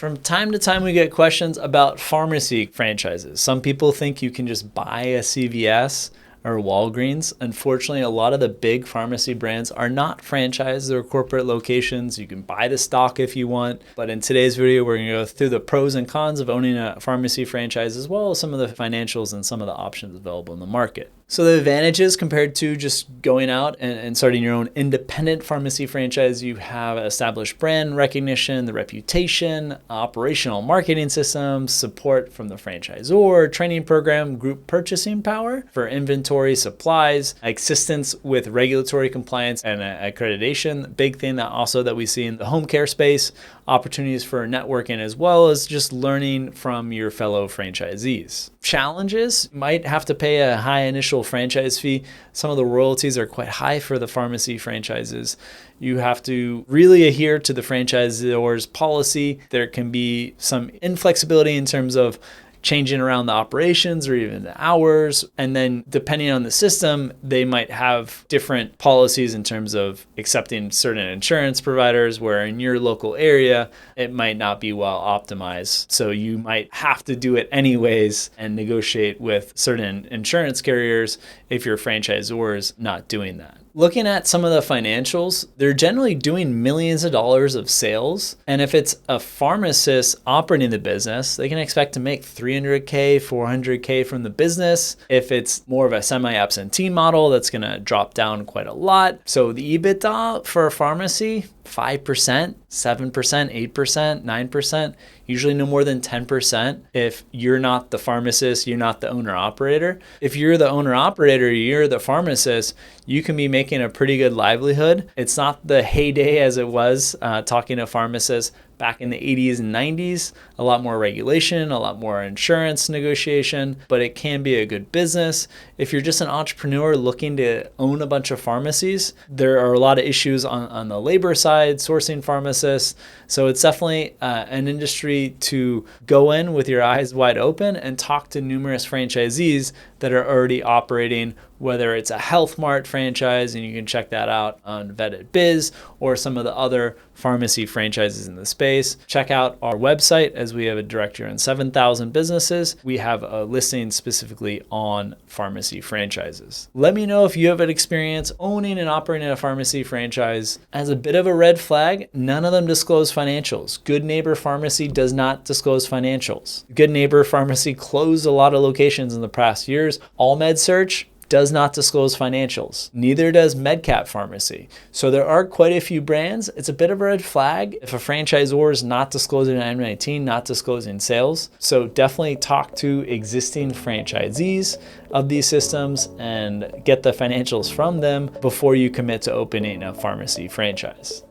From time to time, we get questions about pharmacy franchises. Some people think you can just buy a CVS or Walgreens. Unfortunately, a lot of the big pharmacy brands are not franchised. They're corporate locations. You can buy the stock if you want. But in today's video, we're going to go through the pros and cons of owning a pharmacy franchise, as well as some of the financials and some of the options available in the market. So the advantages compared to just going out and starting your own independent pharmacy franchise, you have established brand recognition, the reputation, operational marketing systems, support from the franchisor, training program, group purchasing power for inventory, supplies, assistance with regulatory compliance and accreditation. Big thing that we see in the home care space, opportunities for networking, as well as just learning from your fellow franchisees. Challenges: might have to pay a high initial franchise fee. Some of the royalties are quite high for the pharmacy franchises. You have to really adhere to the franchisor's policy. There can be some inflexibility in terms of changing around the operations or even the hours. And then depending on the system, they might have different policies in terms of accepting certain insurance providers, where in your local area, it might not be well optimized. So you might have to do it anyways and negotiate with certain insurance carriers if your franchisor is not doing that. Looking at some of the financials, they're generally doing millions of dollars of sales. And if it's a pharmacist operating the business, they can expect to make $300K, $400K from the business. If it's more of a semi-absentee model, that's going to drop down quite a lot. So the EBITDA for a pharmacy, 5%, 7%, 8%, 9%, usually no more than 10% if you're not the pharmacist, you're not the owner operator. If you're the owner operator, you're the pharmacist, you can be making a pretty good livelihood. It's not the heyday as it was talking to pharmacists back in the 80s and 90s, a lot more regulation, a lot more insurance negotiation, but it can be a good business. If you're just an entrepreneur looking to own a bunch of pharmacies, there are a lot of issues on the labor side, sourcing pharmacists. So it's definitely an industry to go in with your eyes wide open and talk to numerous franchisees that are already operating, whether it's a Health Mart franchise, and you can check that out on Vetted Biz, or some of the other pharmacy franchises in the space. Check out our website, as we have a directory on 7,000 businesses. We have a listing specifically on pharmacy franchises. Let me know if you have an experience owning and operating a pharmacy franchise. As a bit of a red flag, none of them disclose financials. Good Neighbor Pharmacy does not disclose financials. Good Neighbor Pharmacy closed a lot of locations in the past years. All Med Search does not disclose financials. Neither does MedCap Pharmacy. So there are quite a few brands. It's a bit of a red flag if a franchisor is not disclosing an M19, not disclosing sales. So definitely talk to existing franchisees of these systems and get the financials from them before you commit to opening a pharmacy franchise.